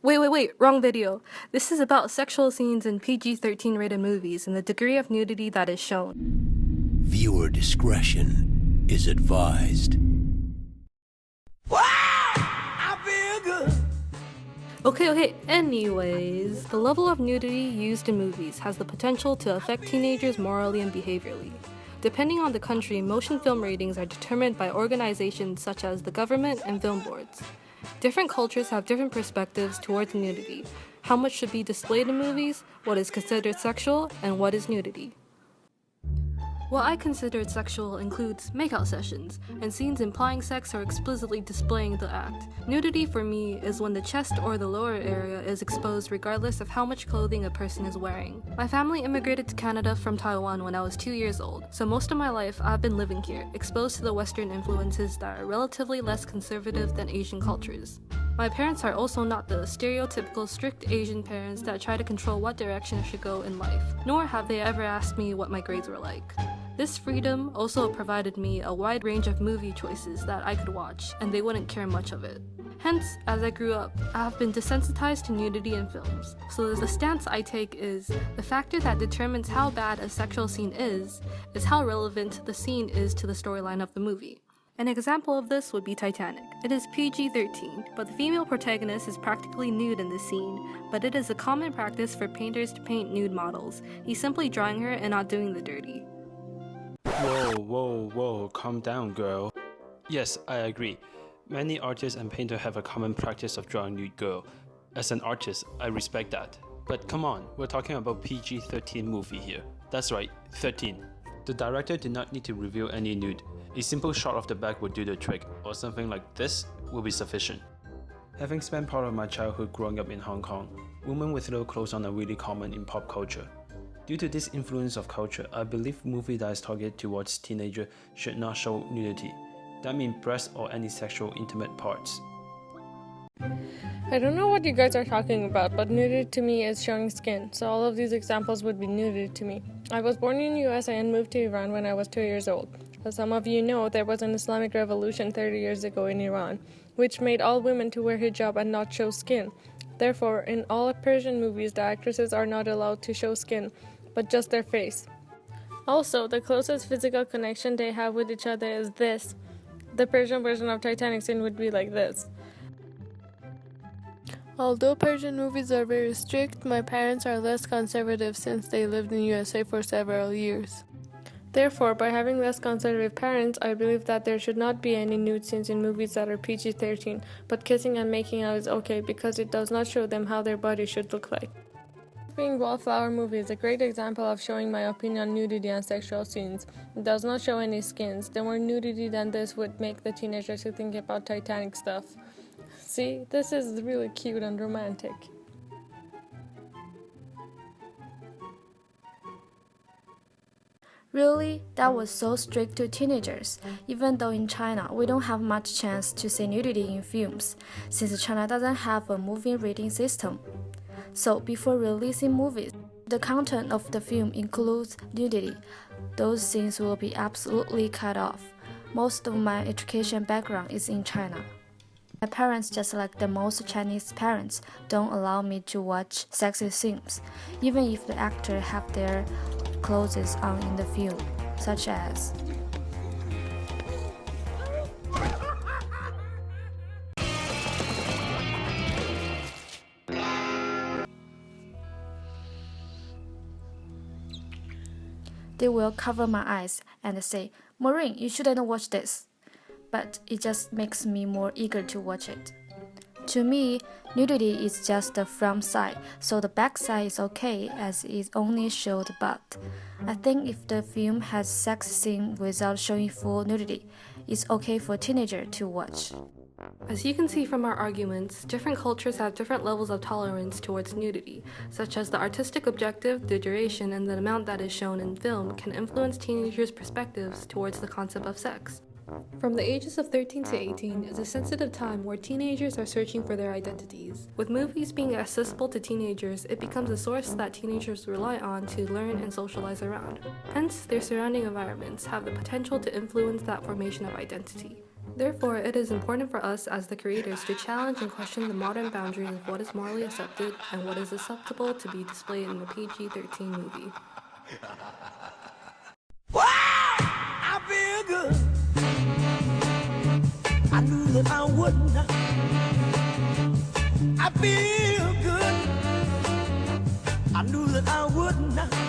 Wait, wrong video. This is about sexual scenes in PG-13 rated movies and the degree of nudity that is shown. Viewer discretion is advised. Okay, anyways, the level of nudity used in movies has the potential to affect teenagers morally and behaviorally. Depending on the country, motion film ratings are determined by organizations such as the government and film boards. Different cultures have different perspectives towards nudity, how much should be displayed in movies, what is considered sexual, and what is nudity. What I consider sexual includes makeout sessions, and scenes implying sex or explicitly displaying the act. Nudity for me is when the chest or the lower area is exposed regardless of how much clothing a person is wearing. My family immigrated to Canada from Taiwan when I was 2 years old, so most of my life I've been living here, exposed to the Western influences that are relatively less conservative than Asian cultures. My parents are also not the stereotypical strict Asian parents that try to control what direction I should go in life, nor have they ever asked me what my grades were like. This freedom also provided me a wide range of movie choices that I could watch, and they wouldn't care much of it. Hence, as I grew up, I have been desensitized to nudity in films. So the stance I take is, the factor that determines how bad a sexual scene is how relevant the scene is to the storyline of the movie. An example of this would be Titanic. It is PG-13, but the female protagonist is practically nude in this scene, but it is a common practice for painters to paint nude models. He's simply drawing her and not doing the dirty. Whoa, calm down, girl. Yes, I agree. Many artists and painters have a common practice of drawing nude girl. As an artist, I respect that. But come on, we're talking about PG-13 movie here. That's right, 13. The director did not need to reveal any nude. A simple shot of the back would do the trick, or something like this will be sufficient. Having spent part of my childhood growing up in Hong Kong, women with little clothes on are really common in pop culture. Due to this influence of culture, I believe movie that is targeted towards teenagers should not show nudity. That means breasts or any sexual intimate parts. I don't know what you guys are talking about, but nudity to me is showing skin, so all of these examples would be nudity to me. I was born in the USA and moved to Iran when I was 2 years old. As some of you know, there was an Islamic revolution 30 years ago in Iran, which made all women to wear hijab and not show skin. Therefore, in all Persian movies, the actresses are not allowed to show skin, but just their face. Also, the closest physical connection they have with each other is this. The Persian version of Titanic scene would be like this. Although Persian movies are very strict, my parents are less conservative since they lived in USA for several years. Therefore, by having less conservative parents, I believe that there should not be any nude scenes in movies that are PG-13, but kissing and making out is okay because it does not show them how their body should look like. Being Wallflower movie is a great example of showing my opinion on nudity and sexual scenes. It does not show any skins. The more nudity than this would make the teenagers who think about Titanic stuff. See, this is really cute and romantic. Really, that was so strict to teenagers, even though in China we don't have much chance to see nudity in films, since China doesn't have a movie rating system. So before releasing movies, the content of the film includes nudity. Those scenes will be absolutely cut off. Most of my education background is in China. My parents, just like the most Chinese parents, don't allow me to watch sexy scenes, even if the actors have their clothes on in the film, such as they will cover my eyes and say, "Maureen, you shouldn't watch this." But it just makes me more eager to watch it. To me, nudity is just the front side, so the back side is okay as it only showed the butt. I think if the film has sex scene without showing full nudity, it's okay for a teenager to watch. As you can see from our arguments, different cultures have different levels of tolerance towards nudity, such as the artistic objective, the duration, and the amount that is shown in film can influence teenagers' perspectives towards the concept of sex. From the ages of 13 to 18 is a sensitive time where teenagers are searching for their identities. With movies being accessible to teenagers, it becomes a source that teenagers rely on to learn and socialize around. Hence, their surrounding environments have the potential to influence that formation of identity. Therefore, it is important for us as the creators to challenge and question the modern boundaries of what is morally accepted and what is acceptable to be displayed in a PG-13 movie. Wow! I feel good. I knew that I wouldn't. I feel good. I knew that I wouldn't.